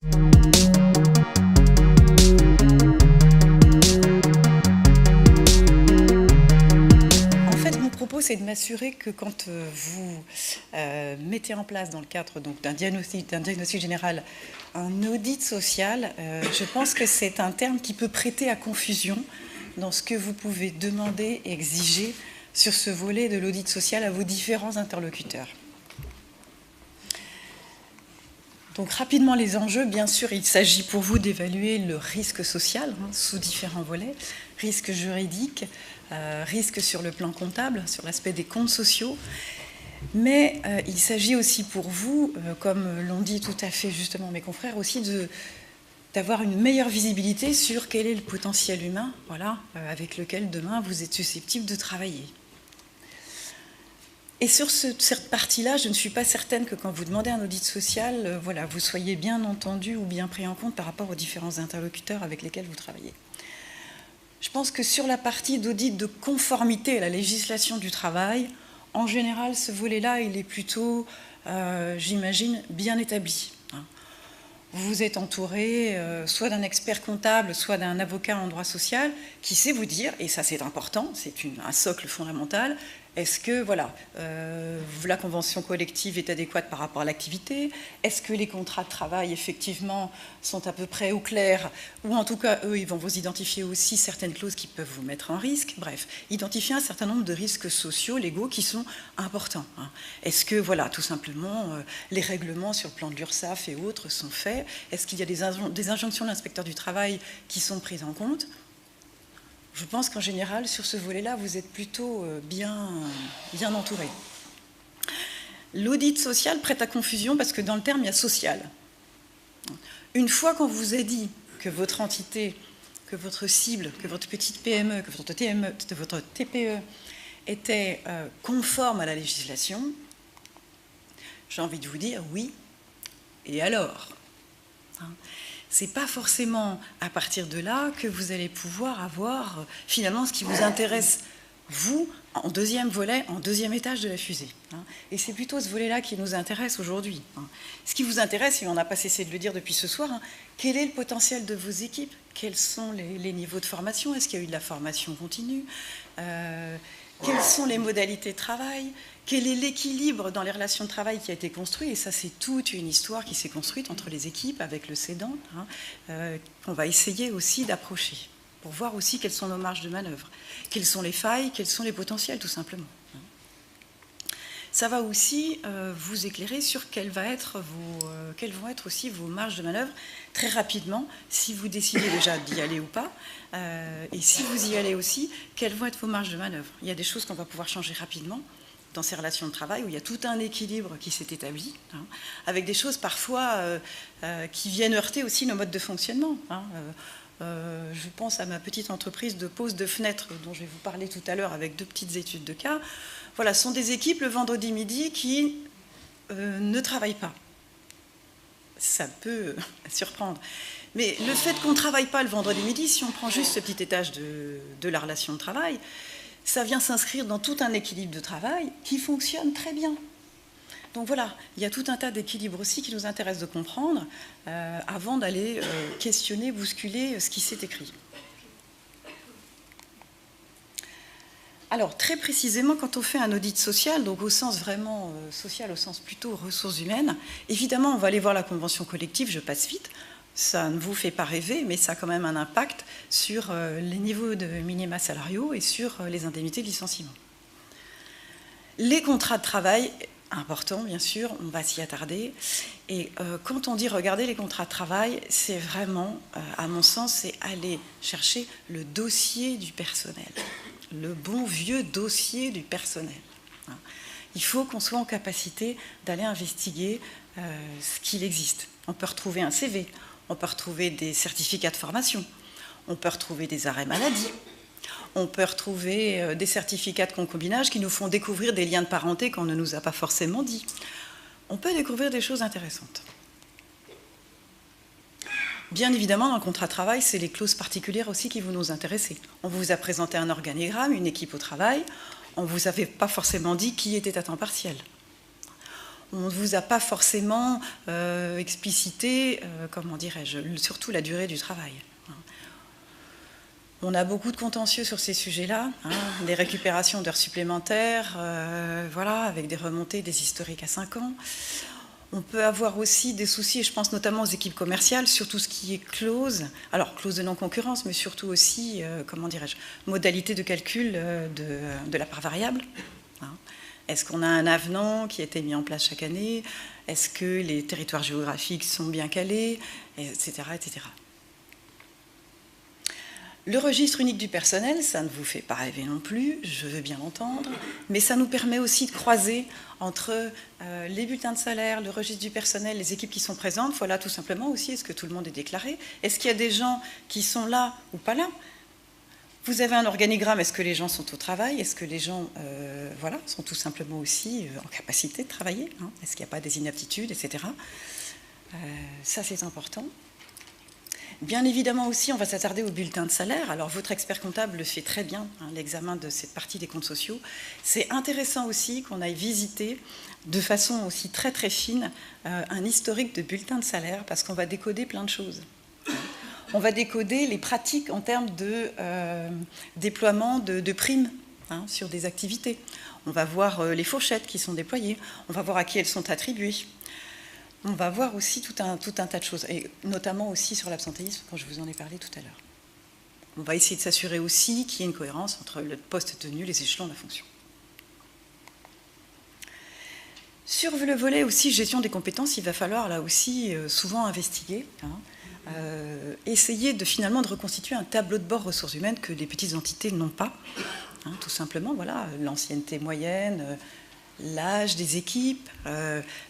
En fait, mon propos, c'est de m'assurer que quand vous mettez en place, dans le cadre d'un diagnostic général, un audit social, je pense que c'est un terme qui peut prêter à confusion dans ce que vous pouvez demander et exiger sur ce volet de l'audit social à vos différents interlocuteurs. Donc rapidement les enjeux, bien sûr, il s'agit pour vous d'évaluer le risque social sous différents volets, risque juridique, risque sur le plan comptable, sur l'aspect des comptes sociaux, mais il s'agit aussi pour vous, comme l'ont dit tout à fait justement mes confrères, aussi d'avoir une meilleure visibilité sur quel est le potentiel humain, voilà, avec lequel demain vous êtes susceptible de travailler. Et sur cette partie-là, je ne suis pas certaine que quand vous demandez un audit social, voilà, vous soyez bien entendu ou bien pris en compte par rapport aux différents interlocuteurs avec lesquels vous travaillez. Je pense que sur la partie d'audit de conformité à la législation du travail, en général, ce volet-là, il est plutôt, j'imagine, bien établi. Vous êtes entouré soit d'un expert comptable, soit d'un avocat en droit social qui sait vous dire, et ça c'est important, c'est un socle fondamental, est-ce que voilà, la convention collective est adéquate par rapport à l'activité? Est-ce que les contrats de travail effectivement sont à peu près au clair? Ou en tout cas, eux, ils vont vous identifier aussi certaines clauses qui peuvent vous mettre en risque. Bref, identifier un certain nombre de risques sociaux, légaux qui sont importants. Est-ce que, voilà, tout simplement, les règlements sur le plan de l'URSSAF et autres sont faits? Est-ce qu'il y a des injonctions de l'inspecteur du travail qui sont prises en compte? Je pense qu'en général, sur ce volet-là, vous êtes plutôt bien entouré. L'audit social prête à confusion parce que dans le terme, il y a social. Une fois qu'on vous a dit que votre entité, que votre cible, que votre petite PME, que votre TPE était conforme à la législation, j'ai envie de vous dire oui, et alors ? C'est pas forcément à partir de là que vous allez pouvoir avoir finalement ce qui vous intéresse, vous, en deuxième volet, en deuxième étage de la fusée. Et c'est plutôt ce volet-là qui nous intéresse aujourd'hui. Ce qui vous intéresse, et on n'a pas cessé de le dire depuis ce soir, quel est le potentiel de vos équipes? Quels sont les niveaux de formation? Est-ce qu'il y a eu de la formation continue? Quelles sont les modalités de travail? Quel est l'équilibre dans les relations de travail qui a été construit? Et ça, c'est toute une histoire qui s'est construite entre les équipes, avec le cédant, qu'on va essayer aussi d'approcher, pour voir aussi quelles sont nos marges de manœuvre, quelles sont les failles, quels sont les potentiels, tout simplement. Ça va aussi vous éclairer sur quelles vont être aussi vos marges de manœuvre très rapidement, si vous décidez déjà d'y aller ou pas, et si vous y allez aussi, quelles vont être vos marges de manœuvre. Il y a des choses qu'on va pouvoir changer rapidement dans ces relations de travail, où il y a tout un équilibre qui s'est établi, avec des choses parfois qui viennent heurter aussi nos modes de fonctionnement. Je pense à ma petite entreprise de pose de fenêtres, dont je vais vous parler tout à l'heure avec 2 petites études de cas. Voilà, ce sont des équipes le vendredi midi qui ne travaillent pas. Ça peut surprendre. Mais le fait qu'on ne travaille pas le vendredi midi, si on prend juste ce petit étage de la relation de travail, ça vient s'inscrire dans tout un équilibre de travail qui fonctionne très bien. Donc voilà, il y a tout un tas d'équilibres aussi qui nous intéresse de comprendre avant d'aller questionner, bousculer ce qui s'est écrit. Alors, très précisément, quand on fait un audit social, donc au sens vraiment social, au sens plutôt ressources humaines, évidemment, on va aller voir la convention collective, je passe vite, ça ne vous fait pas rêver, mais ça a quand même un impact sur les niveaux de minima salariaux et sur les indemnités de licenciement. Les contrats de travail, important bien sûr, on va s'y attarder, et quand on dit regarder les contrats de travail, c'est vraiment, à mon sens, c'est aller chercher le dossier du personnel. Le bon vieux dossier du personnel. Il faut qu'on soit en capacité d'aller investiguer ce qu'il existe. On peut retrouver un CV, on peut retrouver des certificats de formation, on peut retrouver des arrêts maladie, on peut retrouver des certificats de concubinage qui nous font découvrir des liens de parenté qu'on ne nous a pas forcément dit. On peut découvrir des choses intéressantes. Bien évidemment, dans le contrat de travail, c'est les clauses particulières aussi qui vont nous intéresser. On vous a présenté un organigramme, une équipe au travail, on ne vous avait pas forcément dit qui était à temps partiel. on ne vous a pas forcément explicité, comment dirais-je, surtout la durée du travail. On a beaucoup de contentieux sur ces sujets-là, des récupérations d'heures supplémentaires, voilà, avec des remontées, des historiques à 5 ans. On peut avoir aussi des soucis, et je pense notamment aux équipes commerciales, sur tout ce qui est clause, alors clause de non-concurrence, mais surtout aussi, comment dirais-je, modalité de calcul de la part variable. Est-ce qu'on a un avenant qui a été mis en place chaque année? Est-ce que les territoires géographiques sont bien calés? Etc., etc. Le registre unique du personnel, ça ne vous fait pas rêver non plus, je veux bien l'entendre, mais ça nous permet aussi de croiser entre les bulletins de salaire, le registre du personnel, les équipes qui sont présentes. Voilà, tout simplement aussi, est-ce que tout le monde est déclaré? Est-ce qu'il y a des gens qui sont là ou pas là? Vous avez un organigramme, est-ce que les gens sont au travail? Est-ce que les gens voilà, sont tout simplement aussi en capacité de travailler, hein? Est-ce qu'il n'y a pas des inaptitudes, etc. Ça, c'est important. Bien évidemment aussi, on va s'attarder au bulletin de salaire. Alors, votre expert comptable le fait très bien, hein, l'examen de cette partie des comptes sociaux. C'est intéressant aussi qu'on aille visiter de façon aussi très très fine un historique de bulletin de salaire, parce qu'on va décoder plein de choses. On va décoder les pratiques en termes de déploiement de primes, hein, sur des activités. On va voir les fourchettes qui sont déployées. On va voir à qui elles sont attribuées. On va voir aussi tout un tas de choses, et notamment aussi sur l'absentéisme, quand je vous en ai parlé tout à l'heure. On va essayer de s'assurer aussi qu'il y ait une cohérence entre le poste tenu, les échelons de la fonction. Sur le volet aussi gestion des compétences, il va falloir là aussi souvent investiguer, hein, essayer finalement de reconstituer un tableau de bord ressources humaines que les petites entités n'ont pas, hein, tout simplement, voilà, l'ancienneté moyenne, l'âge des équipes,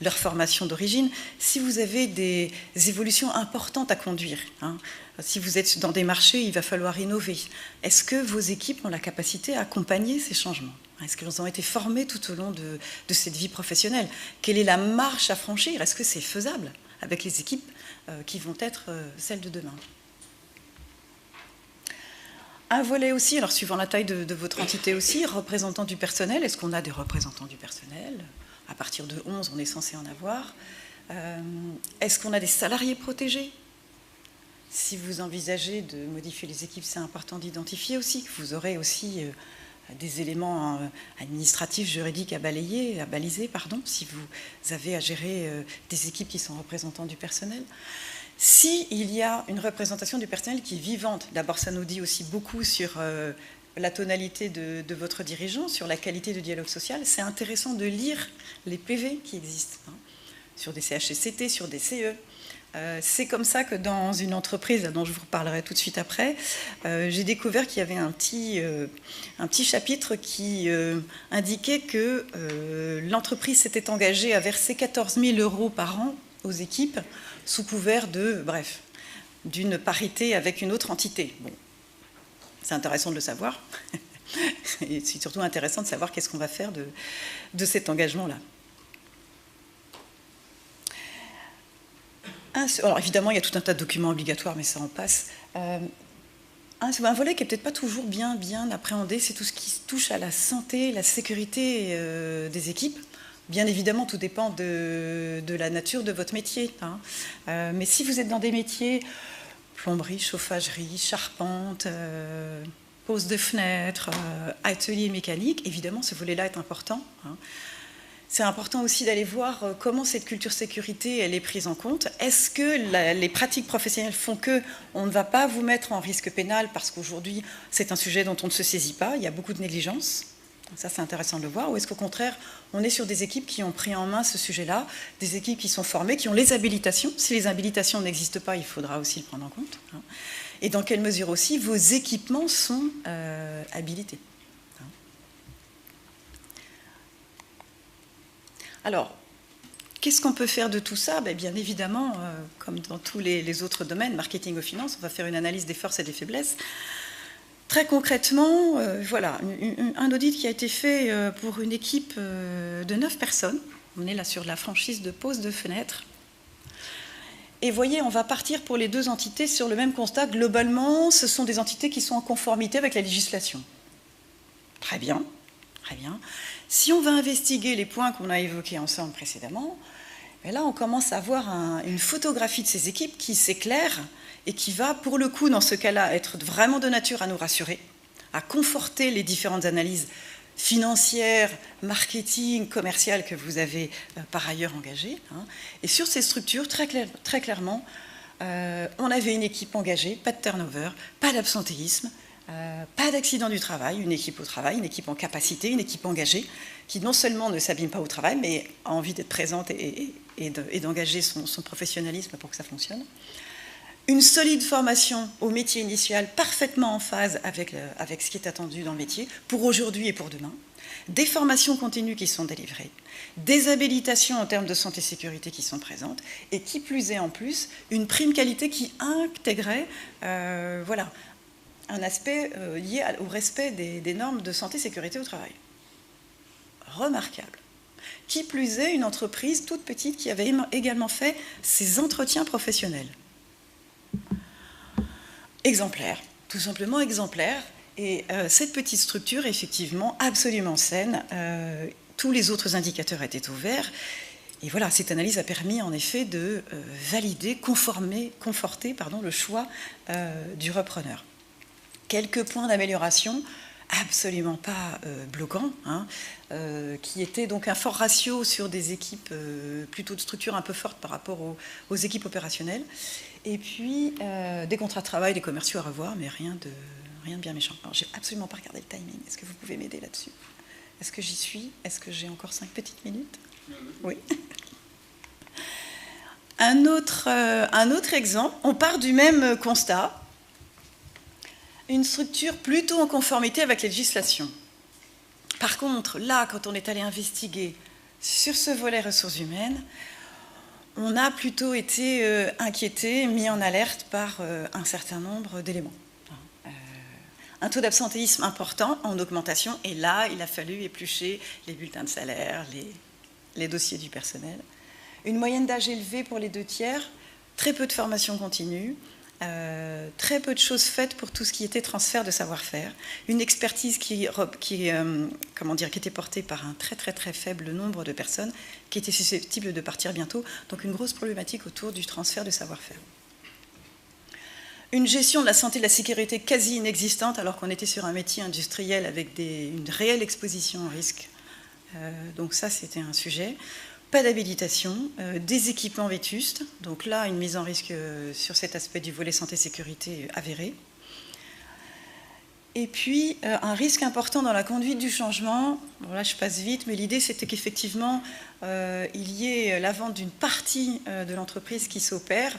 leur formation d'origine. Si vous avez des évolutions importantes à conduire, hein, si vous êtes dans des marchés, il va falloir innover. Est-ce que vos équipes ont la capacité à accompagner ces changements? Est-ce qu'elles ont été formées tout au long de cette vie professionnelle? Quelle est la marche à franchir? Est-ce que c'est faisable avec les équipes qui vont être celles de demain? Un volet aussi, alors suivant la taille de votre entité aussi, représentants du personnel. Est-ce qu'on a des représentants du personnel? À partir de 11, on est censé en avoir. Est-ce qu'on a des salariés protégés? Si vous envisagez de modifier les équipes, c'est important d'identifier aussi que vous aurez aussi des éléments administratifs, juridiques à baliser, si vous avez à gérer des équipes qui sont représentants du personnel. S'il y a une représentation du personnel qui est vivante, d'abord ça nous dit aussi beaucoup sur la tonalité de votre dirigeant, sur la qualité de dialogue social. C'est intéressant de lire les PV qui existent, hein, sur des CHSCT, sur des CE. C'est comme ça que dans une entreprise dont je vous reparlerai tout de suite après, j'ai découvert qu'il y avait un petit chapitre qui indiquait que l'entreprise s'était engagée à verser 14 000 € par an aux équipes sous couvert d'une parité avec une autre entité. Bon, c'est intéressant de le savoir. Et c'est surtout intéressant de savoir qu'est-ce qu'on va faire de cet engagement-là. Alors évidemment, il y a tout un tas de documents obligatoires, mais ça en passe. Un volet qui n'est peut-être pas toujours bien appréhendé, c'est tout ce qui touche à la santé, la sécurité des équipes. Bien évidemment, tout dépend de la nature de votre métier, hein. Mais si vous êtes dans des métiers plomberie, chauffagerie, charpente, pose de fenêtres, atelier mécanique, évidemment, ce volet-là est important, hein. C'est important aussi d'aller voir comment cette culture sécurité elle est prise en compte. Est-ce que les pratiques professionnelles font qu'on ne va pas vous mettre en risque pénal parce qu'aujourd'hui, c'est un sujet dont on ne se saisit pas, il y a beaucoup de négligence. Ça, c'est intéressant de le voir. Ou est-ce qu'au contraire, on est sur des équipes qui ont pris en main ce sujet-là, des équipes qui sont formées, qui ont les habilitations. Si les habilitations n'existent pas, il faudra aussi le prendre en compte, hein. Et dans quelle mesure aussi vos équipements sont habilités. Alors, qu'est-ce qu'on peut faire de tout ça? Bien évidemment, comme dans tous les autres domaines, marketing ou finance, on va faire une analyse des forces et des faiblesses. Très concrètement, voilà, un audit qui a été fait pour une équipe de 9 personnes. On est là sur la franchise de pose de fenêtres. Et voyez, on va partir pour les deux entités sur le même constat. Globalement, ce sont des entités qui sont en conformité avec la législation. Très bien, très bien. Si on va investiguer les points qu'on a évoqués ensemble précédemment, là on commence à avoir une photographie de ces équipes qui s'éclaire et qui va, pour le coup, dans ce cas-là, être vraiment de nature à nous rassurer, à conforter les différentes analyses financières, marketing, commerciales que vous avez par ailleurs engagées. Et sur ces structures, très clairement, on avait une équipe engagée, pas de turnover, pas d'absentéisme, pas d'accident du travail, une équipe au travail, une équipe en capacité, une équipe engagée, qui non seulement ne s'abîme pas au travail, mais a envie d'être présente et d'engager son professionnalisme pour que ça fonctionne. Une solide formation au métier initial, parfaitement en phase avec ce qui est attendu dans le métier, pour aujourd'hui et pour demain. Des formations continues qui sont délivrées, des habilitations en termes de santé et sécurité qui sont présentes, et qui plus est en plus, une prime qualité qui intégrait voilà, un aspect lié au respect des normes de santé et sécurité au travail. Remarquable. Qui plus est, une entreprise toute petite qui avait également fait ses entretiens professionnels. Exemplaire, tout simplement exemplaire. Et cette petite structure, effectivement, absolument saine. Tous les autres indicateurs étaient ouverts. Et voilà, cette analyse a permis en effet de valider, conforter le choix du repreneur. Quelques points d'amélioration, absolument pas bloquants, qui étaient donc un fort ratio sur des équipes plutôt de structure un peu forte par rapport aux équipes opérationnelles. Et puis des contrats de travail, des commerciaux à revoir, mais rien de bien méchant. Alors, j'ai absolument pas regardé le timing. Est-ce que vous pouvez m'aider là-dessus? Est-ce que j'y suis? Est-ce que j'ai encore 5 petites minutes? Oui. Un autre exemple, on part du même constat. Une structure plutôt en conformité avec la législation. Par contre, là, quand on est allé investiguer sur ce volet ressources humaines, on a plutôt été inquiété, mis en alerte par un certain nombre d'éléments. Un taux d'absentéisme important en augmentation, et là, il a fallu éplucher les bulletins de salaire, les dossiers du personnel. Une moyenne d'âge élevée pour les 2/3, très peu de formation continue, très peu de choses faites pour tout ce qui était transfert de savoir-faire, une expertise qui était portée par un très faible nombre de personnes qui étaient susceptibles de partir bientôt, donc une grosse problématique autour du transfert de savoir-faire. Une gestion de la santé et de la sécurité quasi inexistante alors qu'on était sur un métier industriel avec une réelle exposition au risque. Donc ça, c'était un sujet. Pas d'habilitation, des équipements vétustes, donc là, une mise en risque sur cet aspect du volet santé-sécurité avéré. Et puis, un risque important dans la conduite du changement. Bon, là, je passe vite, mais l'idée, c'était qu'effectivement, il y ait la vente d'une partie de l'entreprise qui s'opère,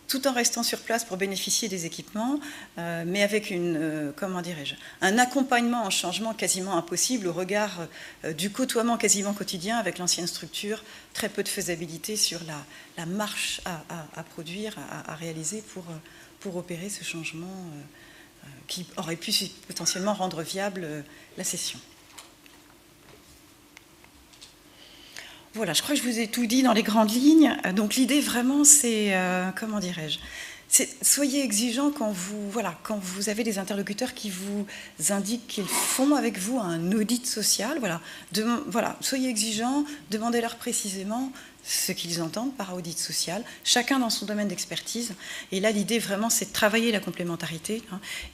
tout en restant sur place pour bénéficier des équipements, mais avec un accompagnement en changement quasiment impossible au regard du côtoiement quasiment quotidien avec l'ancienne structure, très peu de faisabilité sur la marche à produire, à réaliser pour opérer ce changement qui aurait pu potentiellement rendre viable la cession. Voilà, je crois que je vous ai tout dit dans les grandes lignes. Donc l'idée vraiment, c'est, soyez exigeants quand vous avez des interlocuteurs qui vous indiquent qu'ils font avec vous un audit social. Soyez exigeants, demandez-leur précisément ce qu'ils entendent par audit social, chacun dans son domaine d'expertise. Et là, l'idée vraiment, c'est de travailler la complémentarité.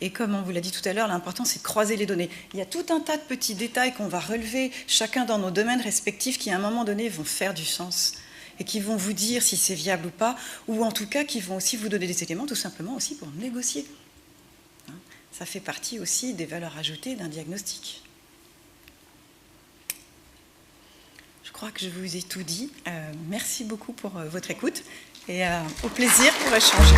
Et comme on vous l'a dit tout à l'heure, l'important, c'est de croiser les données. Il y a tout un tas de petits détails qu'on va relever, chacun dans nos domaines respectifs, qui à un moment donné vont faire du sens et qui vont vous dire si c'est viable ou pas, ou en tout cas qui vont aussi vous donner des éléments, tout simplement aussi pour négocier. Ça fait partie aussi des valeurs ajoutées d'un diagnostic. Je crois que je vous ai tout dit. Merci beaucoup pour votre écoute et au plaisir pour échanger.